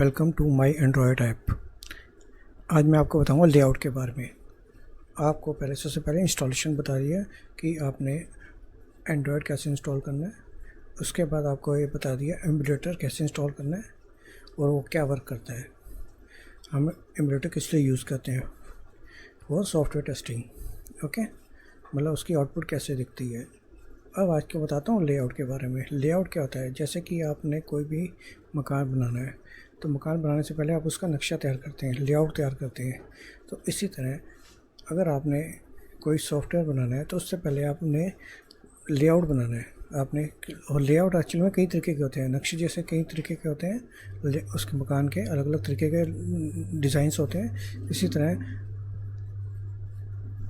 Welcome to my Android app. आज मैं आपको बताऊंगा लेआउट के बारे में। आपको सबसे पहले इंस्टॉलेशन बता रही है कि आपने एंड्रॉयड कैसे इंस्टॉल करना है। उसके बाद आपको ये बता दिया एमुलेटर कैसे इंस्टॉल करना है और वो क्या वर्क करता है। हम एमुलेटर किस लिए यूज़ करते हैं, वो सॉफ्टवेयर टेस्टिंग। ओके, मतलब उसकी आउटपुट कैसे दिखती है। अब आज को बताता हूँ लेआउट के बारे में। लेआउट क्या होता है, जैसे कि आपने कोई भी मकान बनाना है तो मकान बनाने से पहले आप उसका नक्शा तैयार करते हैं, लेआउट तैयार करते हैं। तो इसी तरह अगर आपने कोई सॉफ्टवेयर बनाना है तो उससे पहले आपने लेआउट बनाना है आपने। और लेआउट एक्चुअली में कई तरीके के होते हैं, नक्शे जैसे कई तरीके के होते हैं, उसके मकान के अलग अलग तरीके के डिज़ाइंस होते हैं। इसी तरह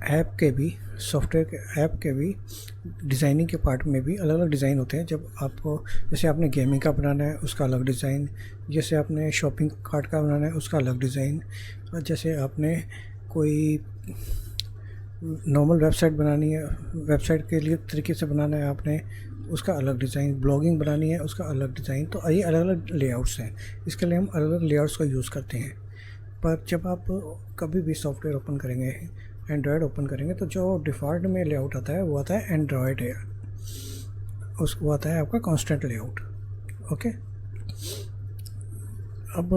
ऐप के भी, सॉफ्टवेयर के ऐप के भी डिज़ाइनिंग के पार्ट में भी अलग अलग डिज़ाइन होते हैं। जब आपको जैसे आपने गेमिंग का बनाना है उसका अलग डिज़ाइन, जैसे आपने शॉपिंग कार्ट का बनाना है उसका अलग डिज़ाइन, और जैसे आपने कोई नॉर्मल वेबसाइट बनानी है, वेबसाइट के लिए तरीके से बनाना है आपने, उसका अलग डिज़ाइन, ब्लॉगिंग बनानी है उसका अलग डिज़ाइन। तो ये अलग अलग लेआउट्स हैं, इसके लिए हम अलग अलग लेआउट्स का यूज़ करते हैं। पर जब आप कभी भी सॉफ्टवेयर ओपन करेंगे, एंड्रॉयड ओपन करेंगे, तो जो डिफ़ॉल्ट में लेआउट आता है वो आता है एंड्रॉयड है, वो आता है आपका कांस्टेंट लेआउट। ओके, अब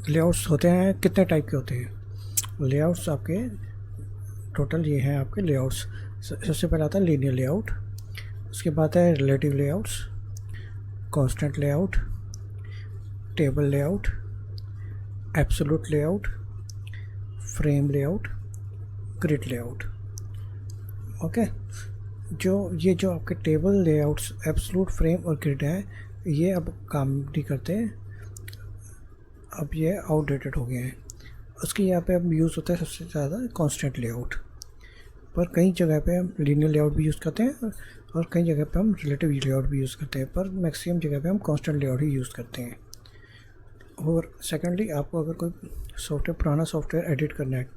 लेआउट्स होते हैं कितने टाइप के होते हैं। लेआउट्स आपके टोटल ये हैं आपके लेआउट्स। सबसे पहले आता है लीनियर लेआउट, उसके बाद है relative layouts, constant layout, table layout, absolute layout, frame layout, grid layout. Okay, जो आपके टेबल लेआउट्स, एब्सोल्यूट, फ्रेम और ग्रिड हैं, ये अब काम नहीं करते, अब ये आउटडेटेड हो गए हैं। उसके यहाँ पे अब यूज़ होता है सबसे ज़्यादा कांस्टेंट लेआउट। पर कई जगह पे हम लीनियर लेआउट भी यूज़ करते हैं और कई जगह पे हम रिलेटिव लेआउट भी यूज़ करते हैं, पर मैक्सिमम जगह पे हम कांस्टेंट लेआउट ही यूज़ करते हैं। और सेकेंडली, आपको अगर कोई सॉफ्टवेयर, पुराना सॉफ्टवेयर एडिट करना है,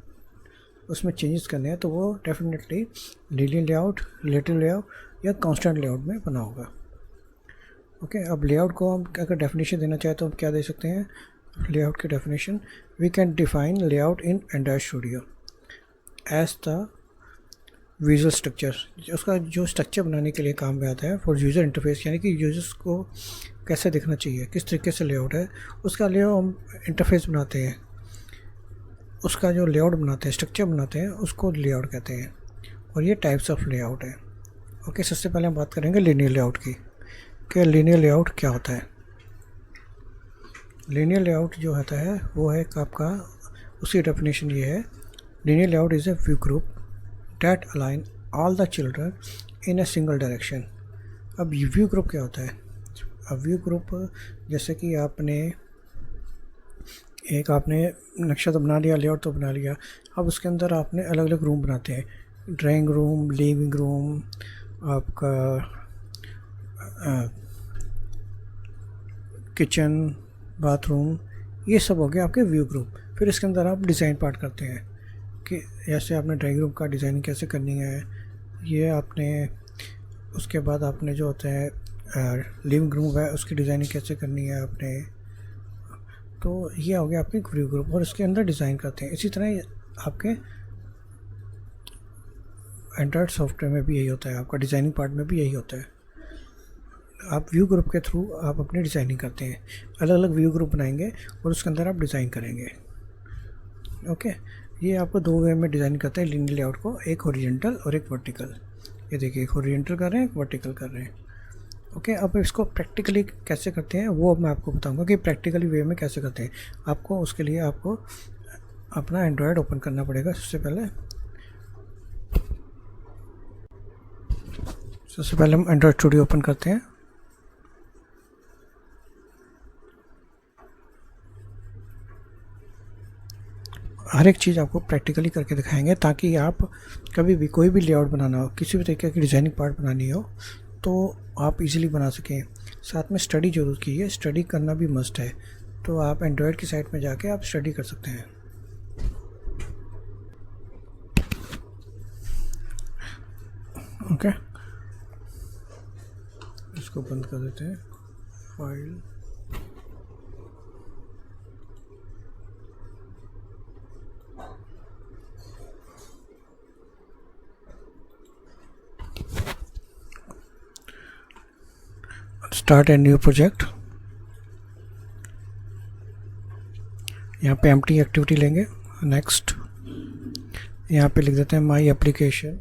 उसमें चेंजेस करने हैं, तो वो definitely linear layout, relative layout या कांस्टेंट लेआउट में बना होगा। ओके, अब लेआउट को हम अगर डेफिनेशन देना चाहें तो हम क्या दे सकते हैं। लेआउट की definition, we can define layout in Android studio as the visual structure. उसका जो स्ट्रक्चर बनाने के लिए काम में आता है फॉर यूज़र इंटरफेस, यानी कि यूजर्स को कैसे दिखना चाहिए, किस तरीके से लेआउट है, उसका लेआउट हम इंटरफेस बनाते हैं, उसका जो लेआउट बनाते हैं, स्ट्रक्चर बनाते हैं, उसको लेआउट कहते हैं। और ये टाइप्स ऑफ लेआउट है। ओके, सबसे पहले हम बात करेंगे लीनियर लेआउट की, कि लीनियर लेआउट क्या होता है। लीनियर लेआउट जो होता है वो है आपका, उसकी डेफिनेशन ये है, linear layout is a view group that align all the children in a single direction. अब व्यू ग्रुप क्या होता है। अब व्यू ग्रुप, जैसे कि आपने नक्शा तो बना लिया, लेआउट तो बना लिया, अब उसके अंदर आपने अलग अलग रूम बनाते हैं, ड्राइंग रूम, लिविंग रूम, आपका किचन, बाथरूम, ये सब हो गया आपके व्यू ग्रुप। फिर इसके अंदर आप डिज़ाइन पार्ट करते हैं कि जैसे आपने ड्राइंग रूम का डिज़ाइनिंग कैसे करनी है, ये आपने, उसके बाद आपने जो होता है लिविंग रूम है उसकी डिज़ाइनिंग कैसे करनी है आपने। तो ये हो गया आपके व्यू ग्रुप, और इसके अंदर डिज़ाइन करते हैं। इसी तरह आपके एंड्रॉयड सॉफ्टवेयर में भी यही होता है, आपका डिज़ाइनिंग पार्ट में भी यही होता है। आप व्यू ग्रुप के थ्रू आप अपनी डिज़ाइनिंग करते हैं, अलग अलग व्यू ग्रुप बनाएंगे और उसके अंदर आप डिज़ाइन करेंगे। ओके, ये आपको दो वे में डिज़ाइन करते हैं लीनियर लेआउट को, एक हॉरिजॉन्टल और एक वर्टिकल। ये देखिए, एक हॉरिजॉन्टल कर रहे हैं, एक वर्टिकल कर रहे हैं। ओके, अब इसको प्रैक्टिकली कैसे करते हैं वो मैं आपको बताऊंगा कि प्रैक्टिकली वे में कैसे करते हैं। आपको उसके लिए आपको अपना एंड्रॉयड ओपन करना पड़ेगा। सबसे पहले हम एंड्रॉयड स्टूडियो ओपन करते हैं। हर एक चीज़ आपको प्रैक्टिकली करके दिखाएंगे, ताकि आप कभी भी कोई भी लेआउट बनाना हो, किसी भी तरीके की डिज़ाइनिंग पार्ट बनानी हो, तो आप इजीली बना सकें। साथ में स्टडी जरूर कीजिए, स्टडी करना भी मस्ट है। तो आप एंड्रॉयड की साइट में जाके आप स्टडी कर सकते हैं। ओके, इसको बंद कर देते हैं file. Start a new project, यहाँ पे एम्प्टी एक्टिविटी लेंगे, नेक्स्ट, यहाँ पे लिख देते हैं my application,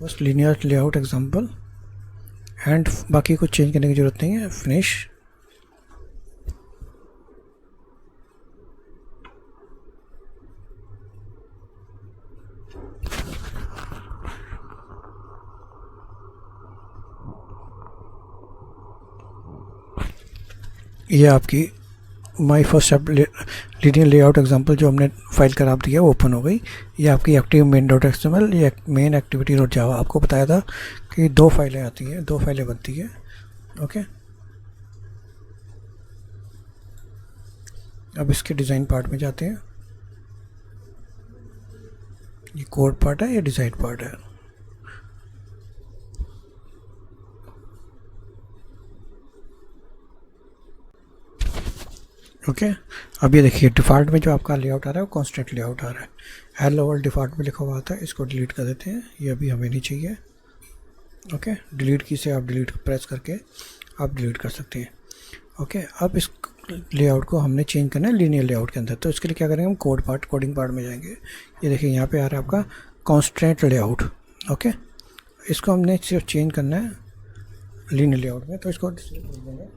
first linear layout example, and बाकी कुछ चेंज करने की ज़रूरत नहीं है, फिनिश। ये आपकी my first linear layout example जो हमने फाइल करार दी है वो ओपन हो गई। ये आपकी एक्टिव मेन डॉट एक्सएमएल, ये मेन एक्टिविटी डॉट जावा। आपको बताया था कि 2 फाइलें आती हैं, 2 फाइलें बनती है। ओके, अब इसके डिज़ाइन पार्ट में जाते हैं। ये कोड पार्ट है, ये डिज़ाइन पार्ट है। ओके, अब ये देखिए डिफ़ॉल्ट में जो आपका लेआउट आ रहा है वो कॉन्स्टेंट लेआउट आ रहा है। हेलो वर्ल्ड डिफ़ॉल्ट में लिखा हुआ आता है, इसको डिलीट कर देते हैं, ये अभी हमें नहीं चाहिए। ओके, डिलीट की से आप डिलीट प्रेस करके आप डिलीट कर सकते हैं। ओके, अब इस लेआउट को हमने चेंज करना है लीनियर लेआउट के अंदर, तो इसके लिए क्या करेंगे, हम कोडिंग पार्ट में जाएंगे। ये देखिए यहाँ पे आ रहा है आपका कॉन्स्टेंट लेआउट। ओके, इसको हमने सिर्फ चेंज करना है लीनियर लेआउट में, तो इसको देंगे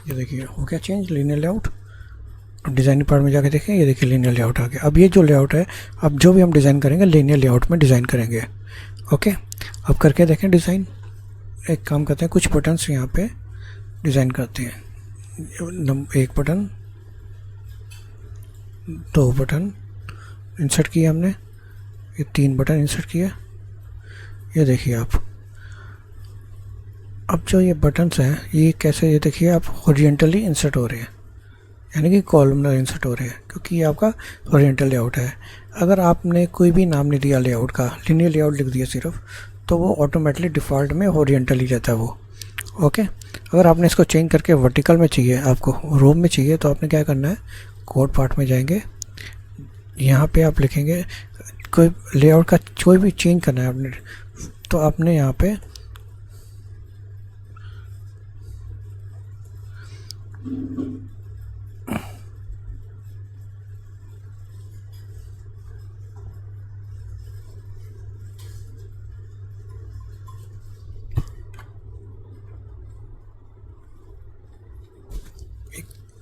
ये देखिए हो गया change linear layout. Design part में जाके देखें, ये देखिए लीनियर लेआउट आ गया। अब ये जो लेआउट है, अब जो भी हम डिज़ाइन करेंगे लीनियर लेआउट में डिज़ाइन करेंगे। ओके, अब करके देखें डिज़ाइन। एक काम करते हैं, कुछ बटन्स यहाँ पे डिज़ाइन करते हैं। 1 बटन, 2 बटन इंसर्ट किया हमने, ये 3 बटन इंसर्ट किया। ये देखिए आप, अब जो ये बटन्स हैं ये कैसे, ये देखिए आप हॉरिजॉन्टली इंसर्ट हो रहे हैं, यानी कि कॉलमनर इंसर्ट हो रहे हैं, क्योंकि ये आपका हॉरिजॉन्टल लेआउट है। अगर आपने कोई भी नाम नहीं दिया लेआउट का, लीनियर लेआउट लिख दिया सिर्फ, तो वो ऑटोमेटिकली डिफ़ॉल्ट में हॉरिजॉन्टली रहता है वो। ओके, अगर आपने इसको चेंज करके वर्टिकल में चाहिए, आपको रो में चाहिए, तो आपने क्या करना है, कोड पार्ट में जाएंगे, यहाँ पे आप लिखेंगे कोई लेआउट का कोई भी चेंज करना है आपने, तो आपने यहाँ पे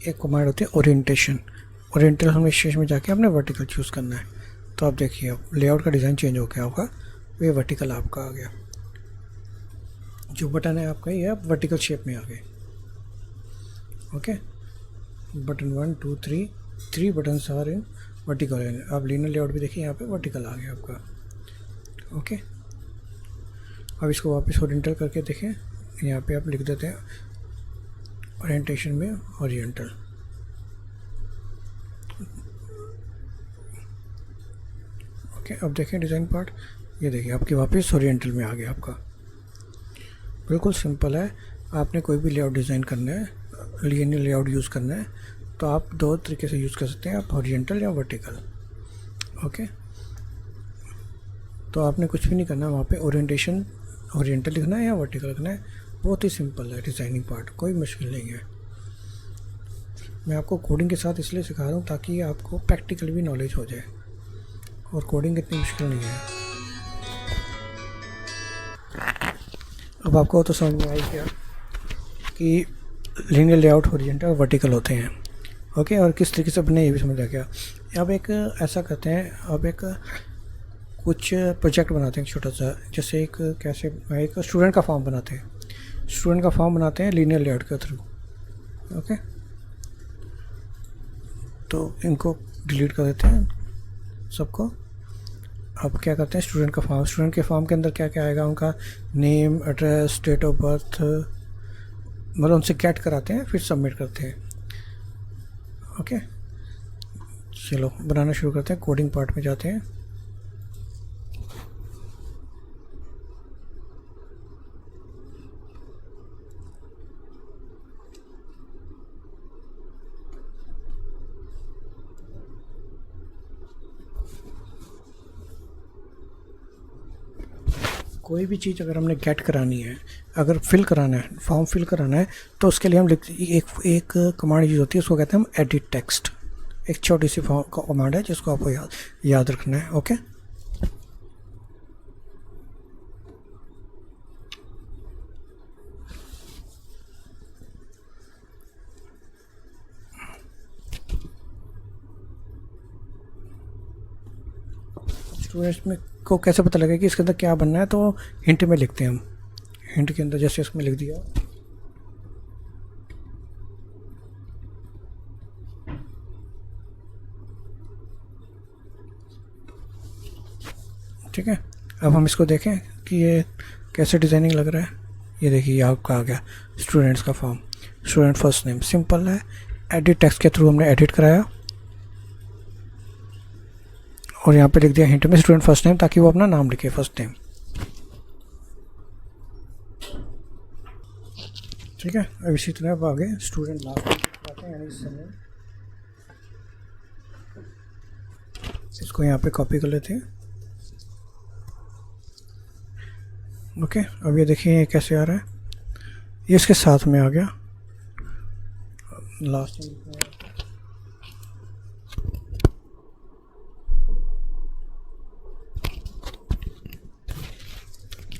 एक कमांड होती है ओरिएंटेशन। ओरिएंटल हमें शेष में जाके आपने वर्टिकल चूज़ करना है। तो आप देखिए अब लेआउट का डिज़ाइन चेंज हो गया होगा, ये वर्टिकल आपका आ गया। जो बटन है आपका ये अब वर्टिकल शेप में आ गए। Okay, button 1 2 3 button are in vertical है। अब लीनियर लेआउट भी देखिए, यहाँ पे वर्टिकल आ गया आपका। ओके, अब इसको वापस ओरिएंटल करके देखें, यहाँ पे आप लिख देते हैं ओरिएंटेशन में हॉरिजॉन्टल। ओके, अब देखें डिज़ाइन पार्ट, ये देखिए आपके वापस हॉरिजॉन्टल में आ गया आपका। बिल्कुल सिंपल है। आपने कोई भी लेआउट डिज़ाइन करना है, लीनियर लेआउट यूज़ करना है, तो आप 2 तरीके से यूज़ कर सकते हैं, आप हॉरिजॉन्टल या वर्टिकल। ओके, तो आपने कुछ भी नहीं करना, वहाँ पे ओरिएंटेशन हॉरिजॉन्टल लिखना है या वर्टिकल लिखना है। बहुत ही सिंपल है डिज़ाइनिंग पार्ट, कोई मुश्किल नहीं है। मैं आपको कोडिंग के साथ इसलिए सिखा रहा हूँ ताकि आपको प्रैक्टिकल भी नॉलेज हो जाए, और कोडिंग इतनी मुश्किल नहीं है। अब आपको तो समझ में आई क्या कि लीनियर लेआउट हॉरिजॉन्टल और वर्टिकल होते हैं। ओके, और किस तरीके से बने ये भी समझ आ गया। अब एक ऐसा करते हैं, अब एक कुछ प्रोजेक्ट बनाते हैं छोटा सा, जैसे एक कैसे एक स्टूडेंट का फॉर्म बनाते हैं। स्टूडेंट का फॉर्म बनाते हैं लीनियर लेआउट के थ्रू। ओके, तो इनको डिलीट कर देते हैं सबको। अब क्या करते हैं, स्टूडेंट का फॉर्म। स्टूडेंट के फॉर्म के अंदर क्या क्या आएगा, उनका name, address, date of birth, मतलब उनसे गेट कराते हैं, फिर सबमिट करते हैं। ओके, चलो बनाना शुरू करते हैं, कोडिंग पार्ट में जाते हैं। कोई भी चीज़ अगर हमने गेट करानी है, अगर फिल कराना है, फॉर्म फिल कराना है, तो उसके लिए हम एक कमांड यूज़ होती है, उसको कहते हैं हम एडिट टेक्स्ट। एक छोटी सी फॉर्म कमांड है जिसको आपको याद रखना है। ओके, स्टूडेंट्स में को कैसे पता लगेगा कि इसके अंदर क्या बनना है, तो हिंट में लिखते हैं हम। हिंट के अंदर जैसे इसमें लिख दिया, ठीक है। अब हम इसको देखें कि ये कैसे डिज़ाइनिंग लग रहा है। ये देखिए, ये आपका आ गया स्टूडेंट्स का form. Student first name simple है, एडिट टेक्स्ट के थ्रू हमने एडिट कराया और यहाँ पे लिख दिया हिंट में स्टूडेंट फर्स्ट नेम, ताकि वो अपना नाम लिखे, फर्स्ट नेम। ठीक है। अब इसी तरह अब आगे स्टूडेंट लास्ट आते हैं, यानी सरनेम। इसको यहाँ पे कॉपी कर लेते हैं। ओके, अब ये देखिए ये कैसे आ रहा है, ये इसके साथ में आ गया लास्ट में।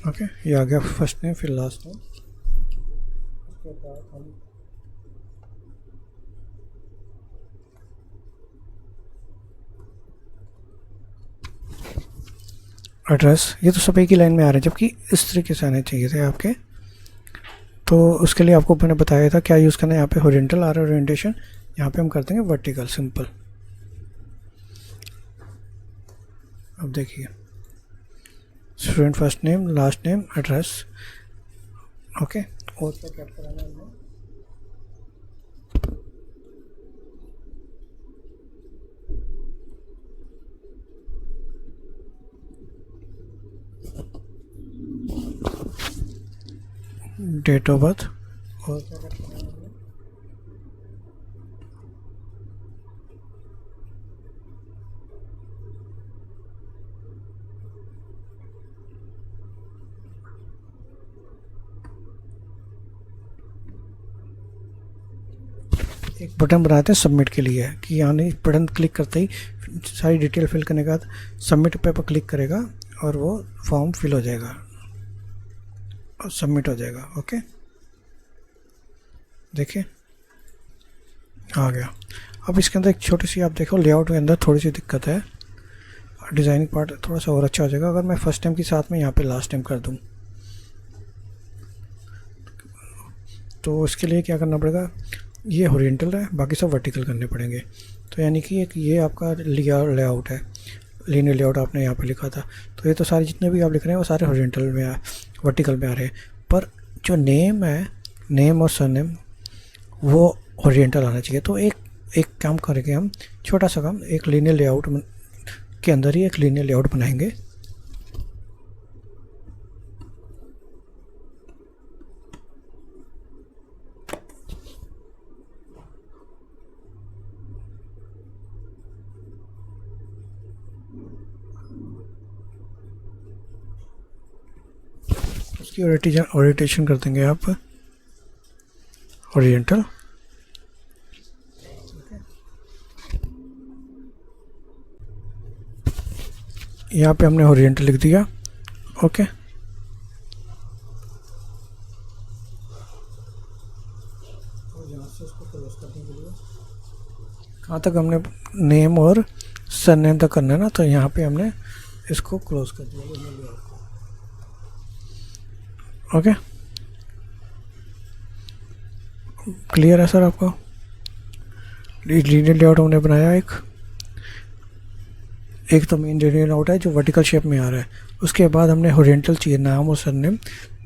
ओके, ये आ गया फर्स्ट नेम फिर लास्ट नेम। उसके बाद हम एड्रेस, ये तो सब एक ही लाइन में आ रहे हैं, जबकि इस तरीके से आने चाहिए थे आपके। तो उसके लिए आपको मैंने बताया था क्या यूज़ करना है। यहाँ पे हॉरिजॉन्टल आ रहा है ओरिएंटेशन, यहाँ पे हम कर देंगे वर्टिकल, सिंपल। अब देखिए student first name, last name, address. Okay, और क्या क्या कराना है हमें। डेट ऑफ बर्थ, और क्या क्या कराना है हमें। एक बटन बनाते हैं सबमिट के लिए, कि यानी बटन क्लिक करते ही सारी डिटेल फिल करने के बाद सबमिट पे पर क्लिक करेगा और वो फॉर्म फिल हो जाएगा और सबमिट हो जाएगा। ओके, देखिए आ गया। अब इसके अंदर एक छोटी सी, आप देखो लेआउट के अंदर थोड़ी सी दिक्कत है, डिज़ाइनिंग पार्ट थोड़ा सा और अच्छा हो जाएगा अगर मैं फर्स्ट टाइम के साथ में यहाँ पे लास्ट टाइम कर दूँ। तो इसके लिए क्या करना पड़ेगा, ये हॉरिजॉन्टल है, बाकी सब वर्टिकल करने पड़ेंगे। तो यानी कि एक ये आपका लेआउट है, लीनियर लेआउट आपने यहाँ पे लिखा था, तो ये तो सारे जितने भी आप लिख रहे हैं वो सारे हॉरिजॉन्टल में वर्टिकल में आ रहे हैं, पर जो नेम है, नेम और सरनेम, वो हॉरिजॉन्टल आना चाहिए। तो एक काम करेंगे हम, छोटा सा काम, एक लीनियर लेआउट के अंदर ही एक लीनियर लेआउट बनाएंगे। उसकी ओरिएंटेशन कर देंगे आप हॉरिजॉन्टल। यहाँ पे हमने हॉरिजॉन्टल लिख दिया। ओके, कहाँ तक हमने नेम और सरनेम तक करना है ना, तो यहाँ पे हमने इसको क्लोज कर दिया। ओके, क्लियर है सर आपको। लीनियर लेआउट हमने बनाया एक, एक तो मेन लीनियर लेआउट है जो वर्टिकल शेप में आ रहा है, उसके बाद हमने हॉरिजॉन्टल चाहिए नाम और सरनेम,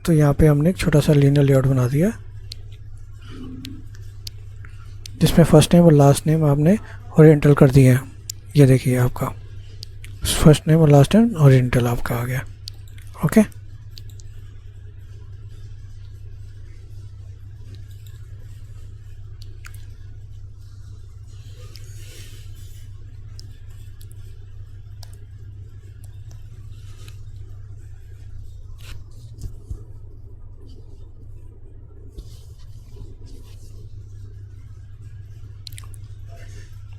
तो यहाँ पे हमने एक छोटा सा लीनियर लेआउट बना दिया जिसमें फर्स्ट नेम और लास्ट नेम आपने हॉरिजॉन्टल कर दिए हैं। ये देखिए आपका फर्स्ट नेम और लास्ट नेम हॉरिजॉन्टल आपका आ गया। ओके,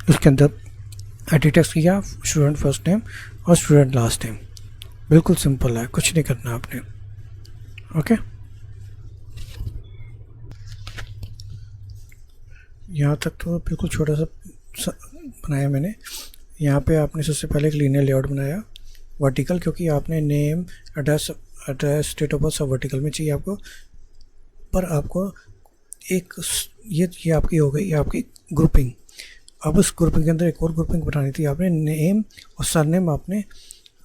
उसके अंदर एडिट टेक्स्ट किया, स्टूडेंट फर्स्ट नेम और स्टूडेंट लास्ट नेम। बिल्कुल सिंपल है, कुछ नहीं करना आपने। ओके, यहाँ तक तो बिल्कुल छोटा सा बनाया मैंने। यहाँ पे आपने सबसे पहले एक लीनियर लेआउट बनाया वर्टिकल, क्योंकि आपने name address date of birth सब वर्टिकल में चाहिए आपको। पर आपको एक ये आपकी हो गई आपकी ग्रुपिंग। अब उस ग्रुपिंग के अंदर एक और ग्रुपिंग बनानी थी आपने, नेम और सरनेम आपने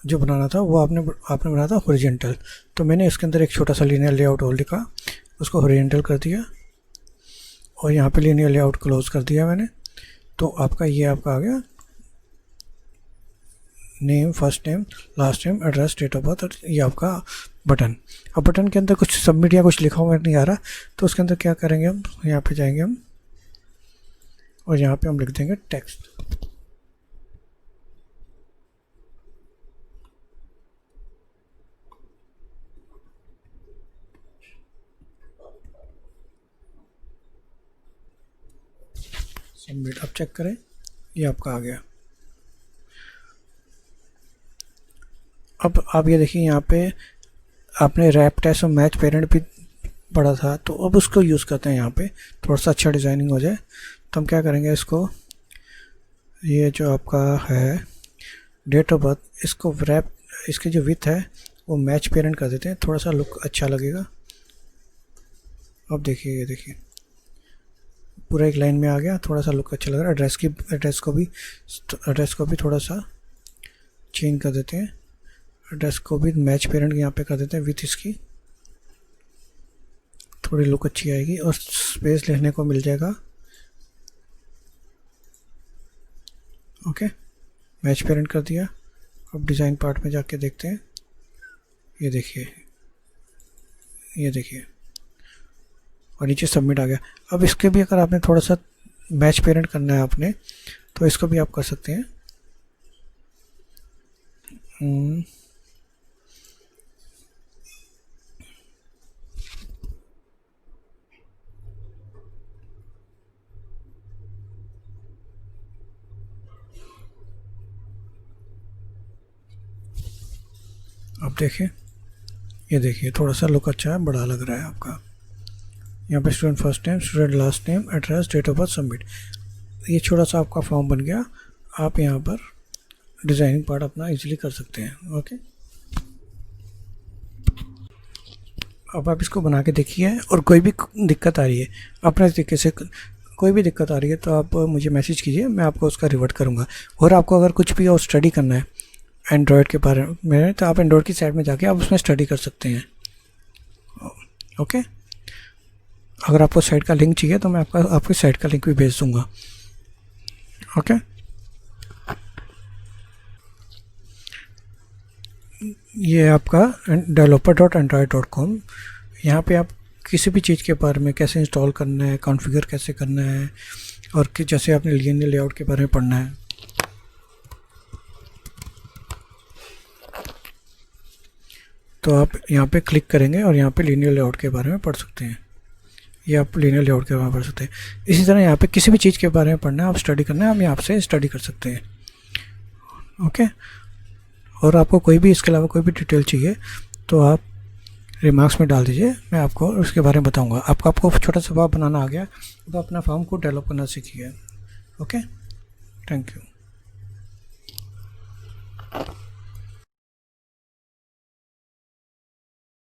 जो बनाना था वो आपने बनाया था हॉरिजॉन्टल। तो मैंने इसके अंदर एक छोटा सा लीनियर लेआउट और लिखा, उसको हॉरिजॉन्टल कर दिया और यहाँ पे लीनियर लेआउट क्लोज कर दिया मैंने। तो आपका ये आपका आ गया name, first name, last name, address, date of birth, और ये आपका बटन। अब बटन के अंदर कुछ सबमिट या कुछ लिखा हुआ नहीं आ रहा, तो उसके अंदर क्या करेंगे हम, यहाँ पे जाएंगे हम और यहाँ पे हम लिख देंगे टेक्स्ट। सबमिट। अब चेक करें, ये आपका आ गया। अब आप ये देखिए यहाँ पे आपने रैप टेस्ट और मैच पेरेंट भी पढ़ा था, तो अब उसको यूज़ करते हैं यहाँ पे, थोड़ा सा अच्छा डिज़ाइनिंग हो जाए। तो हम क्या करेंगे, इसको ये जो आपका है डेट ऑफ बर्थ, इसको रैप, इसकी जो विथ है वो मैच पेरेंट कर देते हैं, थोड़ा सा लुक अच्छा लगेगा। अब देखिए, ये देखिए पूरा एक लाइन में आ गया, थोड़ा सा लुक अच्छा लग रहा है। एड्रेस को भी थोड़ा सा चेंज कर देते हैं, एड्रेस को भी मैच पेरेंट यहाँ पे कर देते हैं विथ, इसकी थोड़ी लुक अच्छी आएगी और स्पेस लिखने को मिल जाएगा। ओके, मैच पेरेंट कर दिया। अब डिज़ाइन पार्ट में जाके देखते हैं, ये देखिए और नीचे सबमिट आ गया। अब इसके भी अगर आपने थोड़ा सा मैच पेरेंट करना है आपने, तो इसको भी आप कर सकते हैं। अब देखिए, ये देखिए थोड़ा सा लुक अच्छा है, बड़ा लग रहा है आपका। यहाँ पे student first name, student last name, address, date of birth, submit. ये छोटा सा आपका फॉर्म बन गया। आप यहाँ पर डिज़ाइनिंग पार्ट अपना इजीली कर सकते हैं। ओके, अब आप इसको बना के देखिए और कोई भी दिक्कत आ रही है, अपने तरीके से कोई भी दिक्कत आ रही है तो आप मुझे मैसेज कीजिए, मैं आपको उसका रिवर्ट करूँगा। और आपको अगर कुछ भी और स्टडी करना है एंड्रॉयड के बारे में, तो आप एंड्रॉयड की साइट में जाके आप उसमें स्टडी कर सकते हैं। ओके, अगर आपको साइट का लिंक चाहिए तो मैं आपकी साइट का लिंक भी भेज दूँगा। ओके, ये आपका developer.android.com। यहाँ पे आप किसी भी चीज़ के बारे में, कैसे इंस्टॉल करना है, कॉन्फ़िगर कैसे करना है, और कि जैसे आपने लीनियर लेआउट के बारे में पढ़ना है, तो आप यहाँ पे क्लिक करेंगे और यहाँ पे लीनियर लेआउट के बारे में पढ़ सकते हैं। ये आप लीनियर लेआउट के बारे में पढ़ सकते हैं। इसी तरह यहाँ पे किसी भी चीज़ के बारे में पढ़ना है, आप स्टडी करना है, आप यहाँ से स्टडी कर सकते हैं। ओके, और आपको कोई भी इसके अलावा कोई भी डिटेल चाहिए तो आप रिमार्क्स में डाल दीजिए, मैं आपको उसके बारे में बताऊंगा। आपको छोटा सा फॉर्म बनाना आ गया, अब अपना फॉर्म को डेवलप करना सीखिए। Okay, thank you.